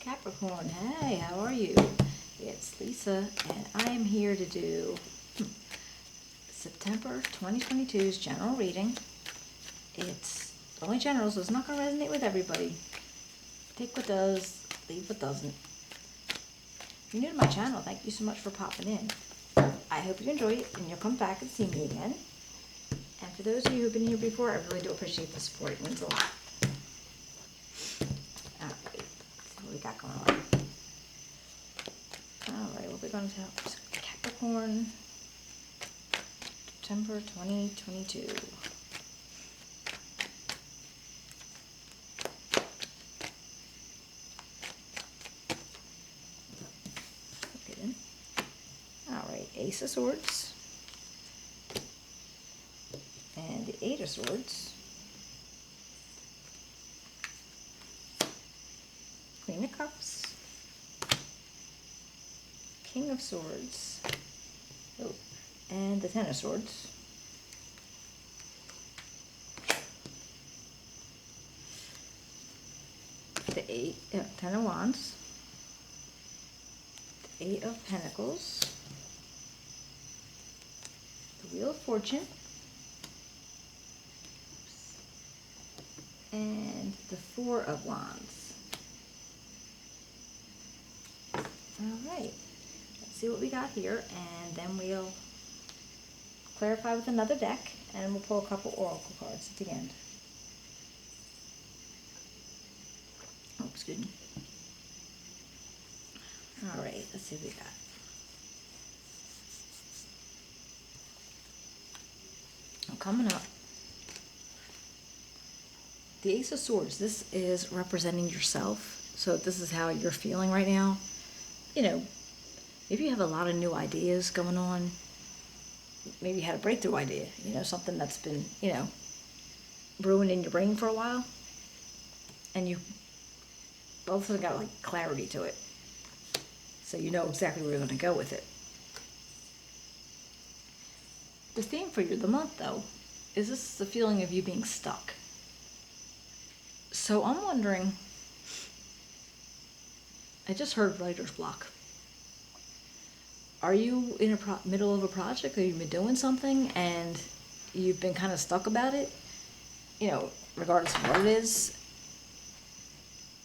Capricorn, hey, how are you? It's Lisa, and I am here to do September 2022's general reading. It's only general, so it's not going to resonate with everybody. Take what does, leave what doesn't. If you're new to my channel, thank you so much for popping in. I hope you enjoy it, and you'll come back and see me again. And for those of you who've been here before, I really do appreciate the support. It means a lot. Alright, let's see what we got going on. Alright, what we're going to tell Capricorn, September 2022. Okay then. Alright, Ace of Swords. And the Eight of Swords. Queen of Cups. King of Swords. Oh, and the Ten of Swords. The Ten of Wands. The Eight of Pentacles. The Wheel of Fortune. And the Four of Wands. Alright, let's see what we got here, and then we'll clarify with another deck, and we'll pull a couple oracle cards at the end. Oh, excuse me. Alright, let's see what we got. Coming up, the Ace of Swords. This is representing yourself. So this is how you're feeling right now. You know, if you have a lot of new ideas going on, maybe you had a breakthrough idea, you know, something that's been, you know, brewing in your brain for a while, and you all of a sudden got like clarity to it. So you know exactly where you're going to go with it. The theme for the month, though, is this the feeling of you being stuck. So I'm wondering, I just heard writer's block. Are you in a middle of a project, or you've been doing something and you've been kind of stuck about it? You know, regardless of what it is.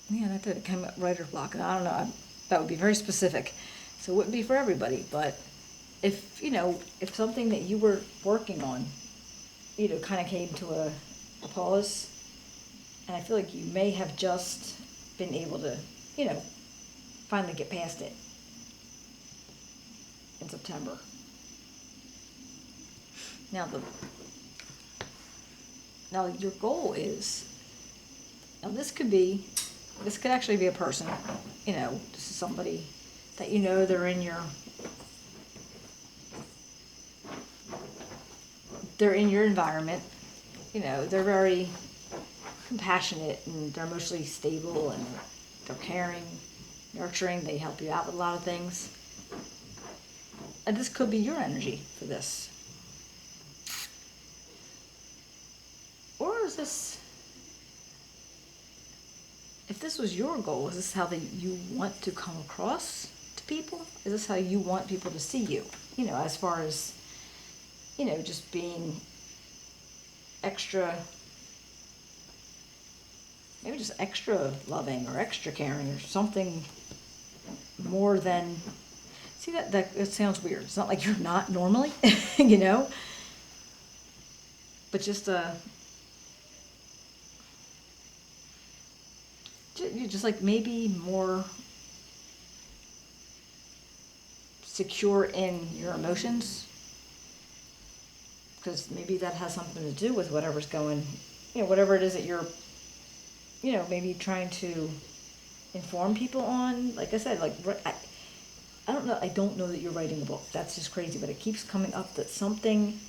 Yeah, that did come up, writer's block. And I don't know, that would be very specific. So it wouldn't be for everybody, but if, you know, if something that you were working on, you know, kind of came to a pause, and I feel like you may have just been able to, you know, finally get past it in September. Now your goal is, now this could actually be a person, you know, this is somebody that you know, they're in your environment, you know, they're very compassionate and they're emotionally stable and they're caring, nurturing, they help you out with a lot of things. And this could be your energy for this. Or is this, if this was your goal, is this how you want to come across to people? Is this how you want people to see you? You know, as far as, you know, just being extra, maybe just extra loving or extra caring or something more than, see that sounds weird. It's not like you're not normally, you know, but just like maybe more secure in your emotions, because maybe that has something to do with whatever's going, you know, whatever it is that you're, you know, maybe trying to inform people on. Like I said, like, I don't know that you're writing a book. That's just crazy, but it keeps coming up that something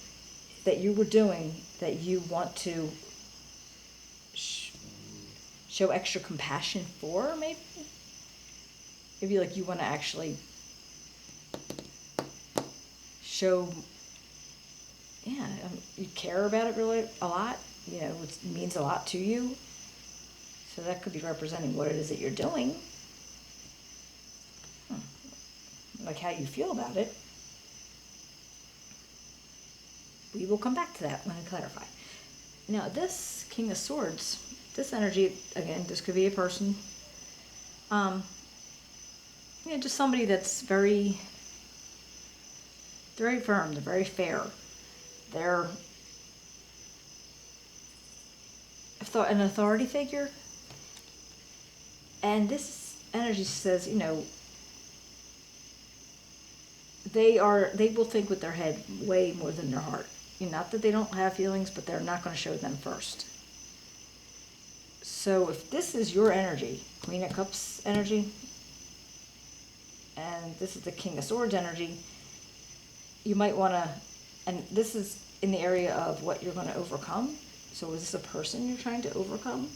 that you were doing that you want to show extra compassion for, maybe like you want to actually show, yeah, you care about it really a lot, you know, it means a lot to you. So that could be representing what it is that you're doing. like how you feel about it. We will come back to that when I clarify. Now, this King of Swords, this energy, again, this could be a person. Just somebody that's very, very firm, they're very fair. They're an authority figure. And this energy says, they will think with their head way more than their heart. Not that they don't have feelings, but they're not going to show them first. So if this is your energy, Queen of Cups energy, and this is the King of Swords energy, you might want to, and this is in the area of what you're going to overcome. So is this a person you're trying to overcome?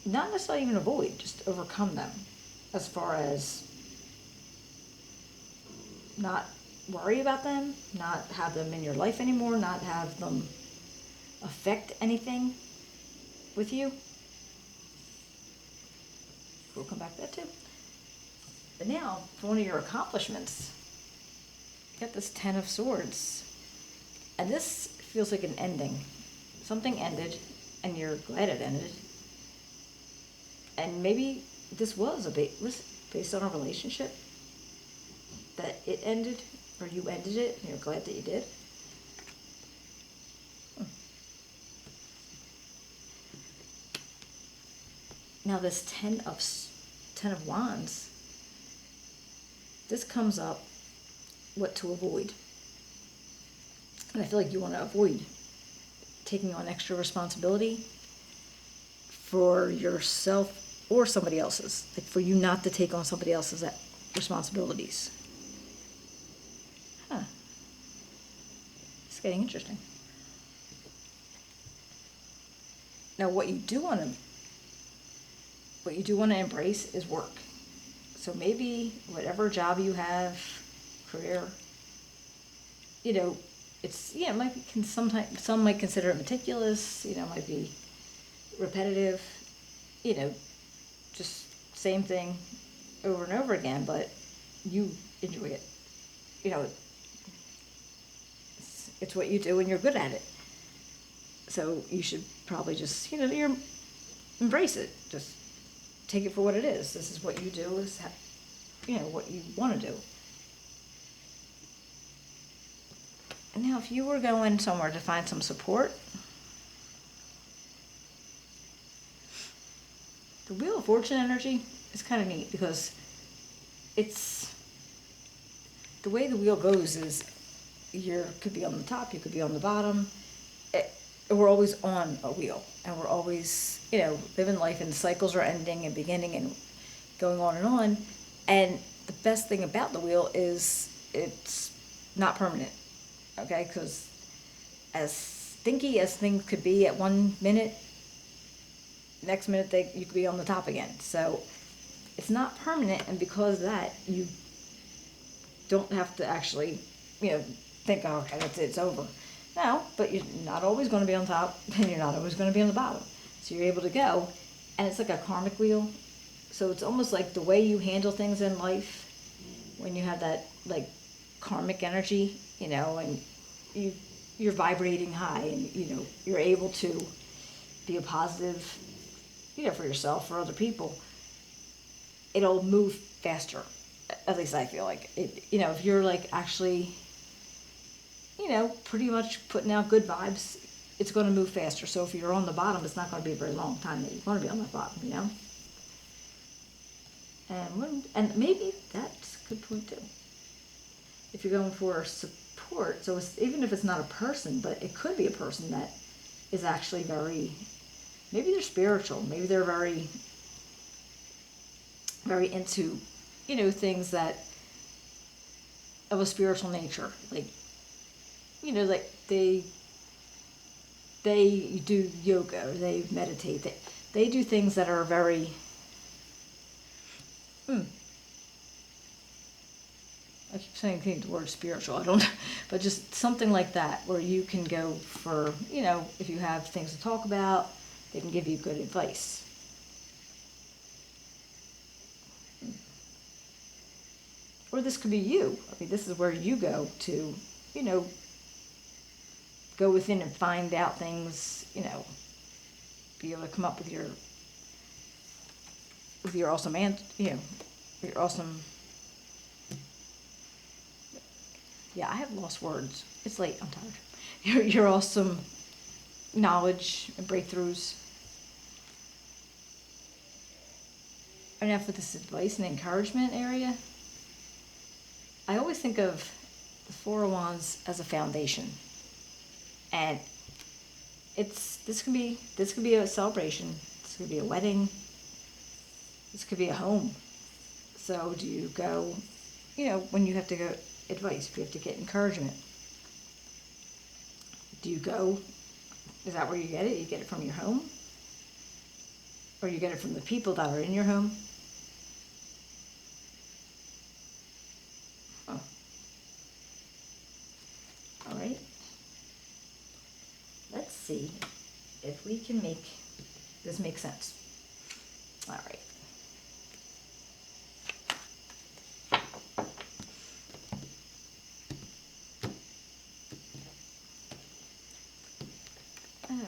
Not necessarily even avoid, just overcome them. As far as not worry about them, not have them in your life anymore, not have them affect anything with you. We'll come back to that too. But now, for one of your accomplishments, you got this Ten of Swords. And this feels like an ending. Something ended, and you're glad it ended. And maybe this was based on a relationship that it ended, or you ended it, and you're glad that you did. Now this Ten of Wands, this comes up what to avoid. And I feel like you want to avoid taking on extra responsibility for yourself or somebody else's. Like for you not to take on somebody else's responsibilities. It's getting interesting. Now what you do want to embrace is work. So maybe whatever job you have, career, it might be sometimes some might consider it meticulous, might be repetitive, just same thing over and over again, but you enjoy it. It's what you do and you're good at it. So you should probably just, embrace it. Just take it for what it is. This is what you do, is what you want to do. And now if you were going somewhere to find some support, the Wheel of Fortune energy is kind of neat because it's, the way the wheel goes is you could be on the top, you could be on the bottom. We're always on a wheel, and we're always, living life, and cycles are ending and beginning and going on. And the best thing about the wheel is it's not permanent, okay? Because as stinky as things could be at 1 minute, next minute you could be on the top again. So it's not permanent, and because of that, you don't have to actually, think, oh, okay, that's it, it's over. No, but you're not always going to be on top, and you're not always going to be on the bottom. So you're able to go, and it's like a karmic wheel. So it's almost like the way you handle things in life, when you have that, like, karmic energy, and you're vibrating high, and, you're able to be a positive, for yourself, for other people, it'll move faster. At least I feel like it. If you're like actually, pretty much putting out good vibes, it's going to move faster. So if you're on the bottom, it's not going to be a very long time that you're going to be on the bottom, And maybe that's a good point too. If you're going for support, so even if it's not a person, but it could be a person that is actually maybe they're spiritual, maybe they're very, very into, things that of a spiritual nature, like, like they do yoga, or they meditate, they do things that are very, I keep saying the word spiritual, I don't, but just something like that, where you can go for, if you have things to talk about, they can give you good advice. or this could be you. I mean, this is where you go to, you know, go within and find out things, you know, be able to come up with your awesome you know, your awesome. Yeah, I have lost words. It's late. I'm tired. Your awesome knowledge and breakthroughs. And now for this advice and encouragement area, I always think of the Four of Wands as a foundation, and this could be a celebration. This could be a wedding. This could be a home. So do you go, you know, when you have to go advice, if you have to get encouragement, do you go, is that where you get it? You get it from your home? Or you get it from the people that are in your home? Oh. All right. Let's see if we can make this make sense. All right.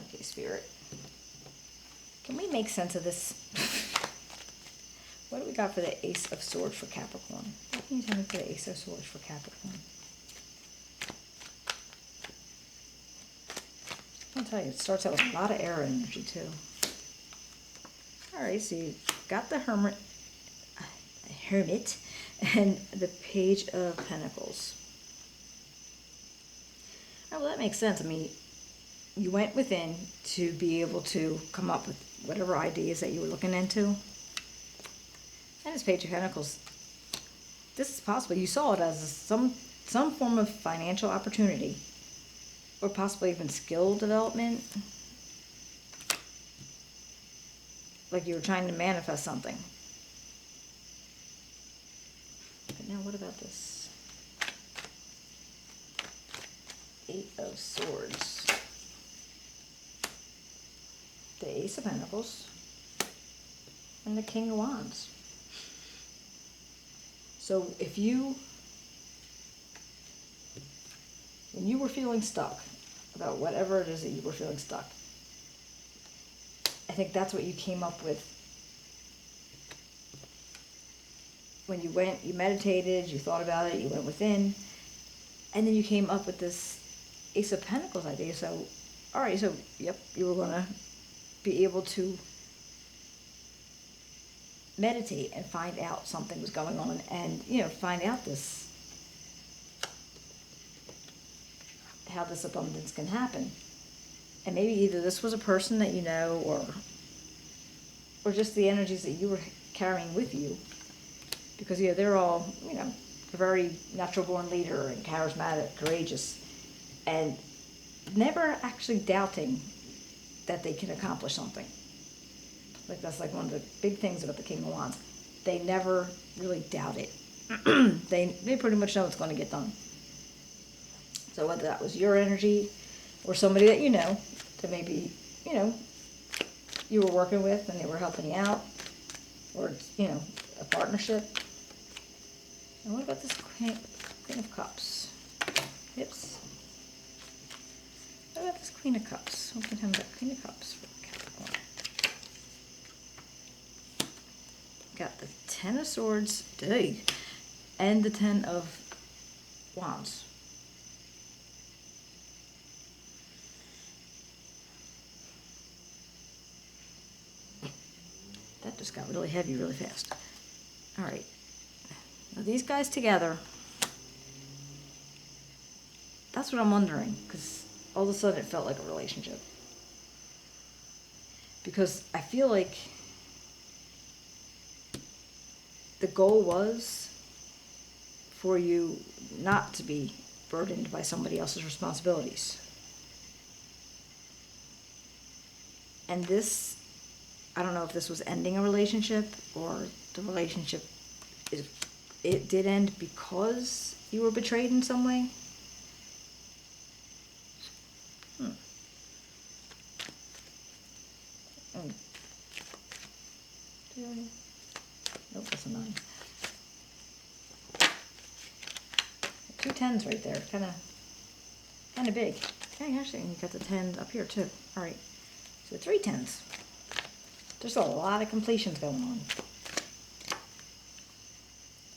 Okay, Spirit. Can we make sense of this? What do we got for the Ace of Swords for Capricorn? What can you tell me for the Ace of Swords for Capricorn? I'll tell you, it starts out with a lot of air energy, too. Alright, so you got the Hermit, and the Page of Pentacles. Oh, well, that makes sense. I mean, you went within to be able to come up with whatever ideas that you were looking into. And this Page of Pentacles, this is possible. You saw it as some form of financial opportunity, or possibly even skill development. Like you were trying to manifest something. But now what about this? Eight of Swords. The Ace of Pentacles. And the King of Wands. So when you were feeling stuck about whatever it is that you were feeling stuck, I think that's what you came up with. When you went, you meditated, you thought about it, you went within, and then you came up with this Ace of Pentacles idea. So, all right, so, yep, you were going to be able to meditate and find out something was going on, and, you know, find out how this abundance can happen. And maybe either this was a person that you know, or just the energies that you were carrying with you. Because, you know, they're all, you know, a very natural-born leader and charismatic, courageous, and never actually doubting that they can accomplish something. Like, that's like one of the big things about the King of Wands. They never really doubt it. They pretty much know it's going to get done. So whether that was your energy or somebody that you know, that maybe, you know, you were working with and they were helping you out, or, you know, a partnership. And what about this Queen of Cups? Oops. What about this Queen of Cups? What can we tell me about Queen of Cups for Capricorn? Got the Ten of Swords, and the Ten of Wands. That just got really heavy really fast. All right. Now these guys together, that's what I'm wondering, because all of a sudden it felt like a relationship. Because I feel like the goal was for you not to be burdened by somebody else's responsibilities. And this, I don't know if this was ending a relationship, or the relationship it did end because you were betrayed in some way. Nope, that's a 9. tens right there, kind of big. Okay, actually, and you got the 10 up here too. All right, so 3 tens. There's a lot of completions going on.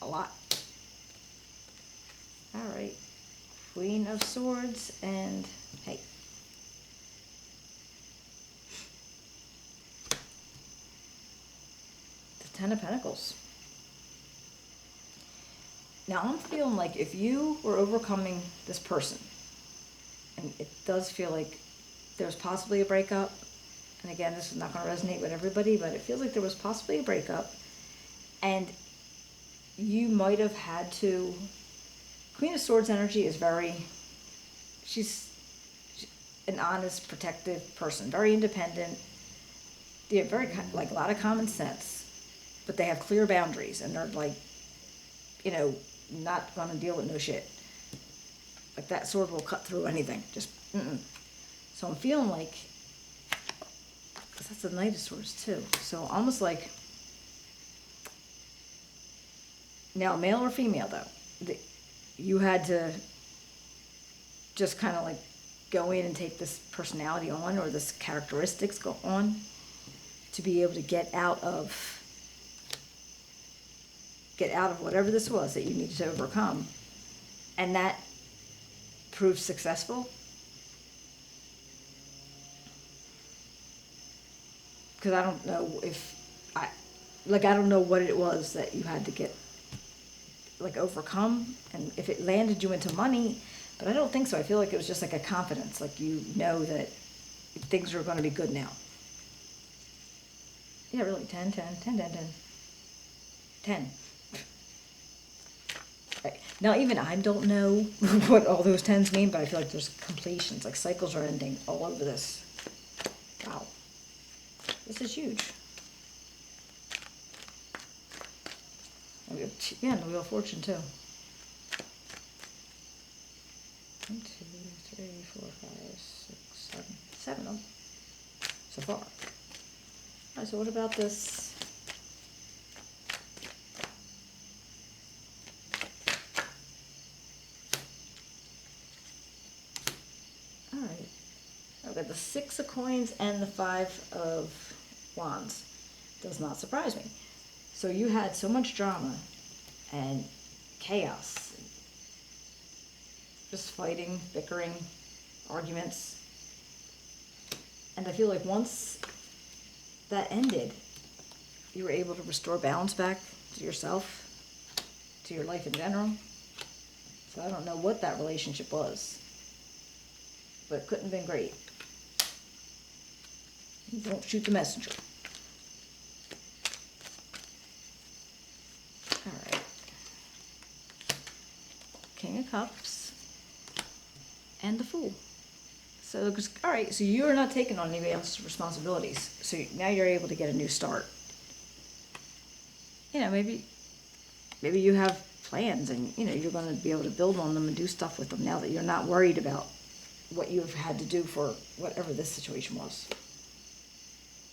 A lot. All right, Queen of Swords, and hey. The 10 of Pentacles. Now I'm feeling like if you were overcoming this person, and it does feel like there's possibly a breakup, and again, this is not going to resonate with everybody, but it feels like there was possibly a breakup, and you might have had to... Queen of Swords energy is she's an honest, protective person, very independent. They have like a lot of common sense, but they have clear boundaries, and they're like, not going to deal with no shit. Like that sword will cut through anything. Just, So I'm feeling like, because that's the Knight of Swords too. So almost like, now male or female though, you had to just kind of like go in and take this personality on, or this characteristics go on, to be able to get out of whatever this was that you needed to overcome. And that proved successful. Because I don't know I don't know what it was that you had to get, like, overcome, and if it landed you into money, but I don't think so. I feel like it was just like a confidence, like you know that things are going to be good now. Yeah, really, 10, 10, 10, 10, 10. 10. Right. Now, even I don't know what all those 10s mean, but I feel like there's completions, like cycles are ending all over this. Wow. This is huge. And we have and the Wheel of Fortune, too. 1, 2, 3, 4, 5, 6, 7. 7 of them so far. All right, so what about this? I've got the 6 of Coins and the 5 of Wands. Does not surprise me. So you had so much drama and chaos, just fighting, bickering, arguments. And I feel like once that ended, you were able to restore balance back to yourself, to your life in general. So I don't know what that relationship was, but it couldn't have been great. Don't shoot the messenger. All right. King of Cups and the Fool. So, all right, so you're not taking on anybody else's responsibilities. So now you're able to get a new start. Maybe you have plans, and you're going to be able to build on them and do stuff with them now that you're not worried about what you've had to do for whatever this situation was.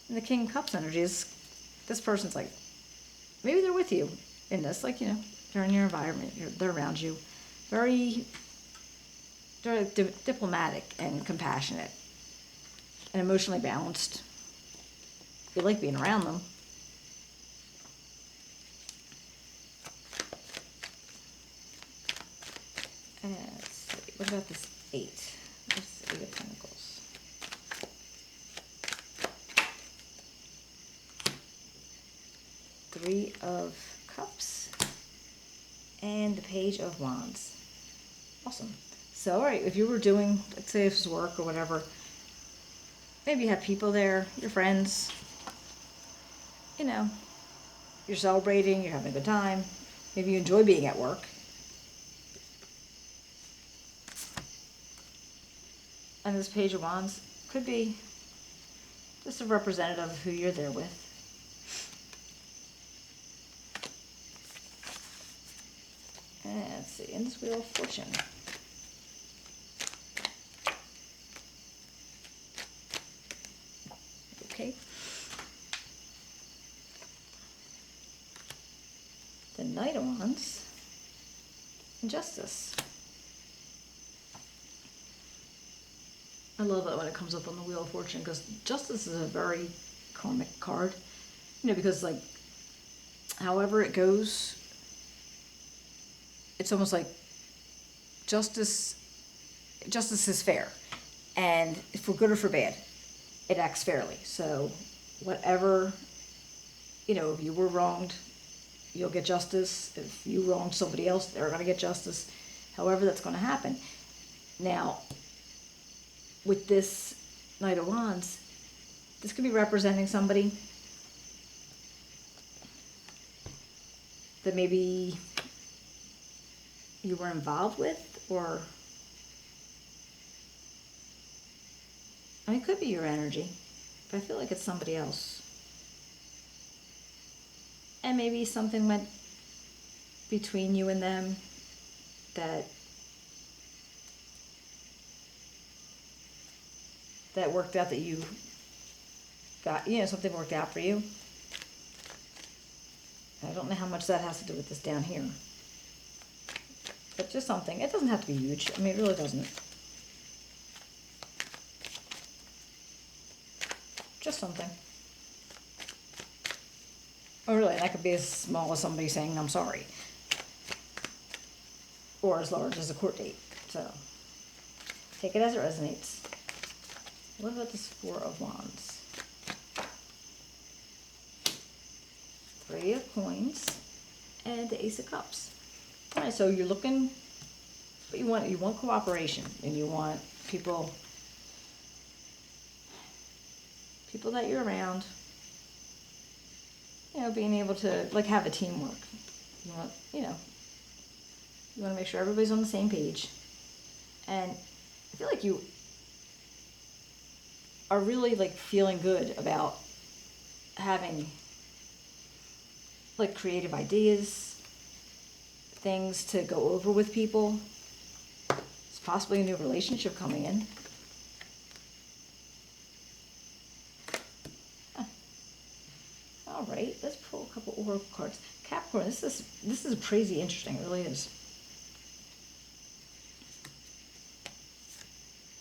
And the King of Cups energy is, this person's like, maybe they're with you in this, like, they're in your environment, they're around you. They're diplomatic and compassionate and emotionally balanced. You like being around them. And let's see, what about this 8? This 8 of Pentacles. Three of Cups and the Page of Wands. Awesome. So, all right, if you were doing, let's say this is work or whatever, maybe you have people there, your friends, you're celebrating, you're having a good time, maybe you enjoy being at work. And this Page of Wands could be just a representative of who you're there with. And let's see, in this Wheel of Fortune. Okay. The Knight of Wands and Justice. I love that when it comes up on the Wheel of Fortune, because justice is a very karmic card. Because like, however it goes, it's almost like justice is fair. And for good or for bad, it acts fairly. So whatever, if you were wronged, you'll get justice. If you wronged somebody else, they're going to get justice. However that's going to happen. Now, with this Knight of Wands, this could be representing somebody that maybe you were involved with, or it could be your energy, but I feel like it's somebody else. And maybe something went between you and them that worked out, that you got, something worked out for you. I don't know how much that has to do with this down here. But just something. It doesn't have to be huge. I mean, it really doesn't. Just something. Oh, really? That could be as small as somebody saying, I'm sorry. Or as large as a court date. So, take it as it resonates. What about this Four of Wands? Three of Coins. And the Ace of Cups. All right, so you're looking, but you want cooperation, and you want people that you're around, being able to like have a teamwork. You want to make sure everybody's on the same page. And I feel like you are really like feeling good about having like creative ideas, things to go over with people. It's possibly a new relationship coming in. All right, let's pull a couple oracle cards. Capricorn, this is crazy interesting. It really is.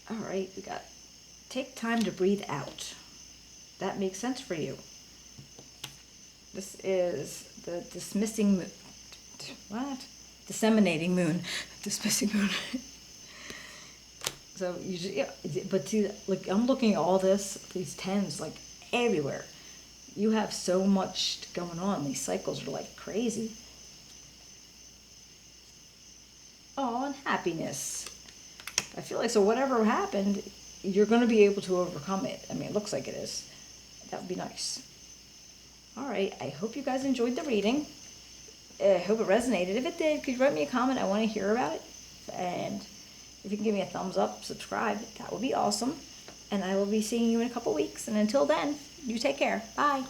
All right, we got take time to breathe out. That makes sense for you. This is the dismissing moon. What? Disseminating moon. Dismissing moon. So you just, but see, like I'm looking at all these tens like everywhere. You have so much going on. These cycles are like crazy. Oh, and happiness. I feel like, so whatever happened, you're going to be able to overcome it. I mean, it looks like it is. That would be nice. All right, I hope you guys enjoyed the reading. I hope it resonated. If it did, could you write me a comment? I want to hear about it. And if you can give me a thumbs up, subscribe, that would be awesome. And I will be seeing you in a couple weeks. And until then, you take care. Bye.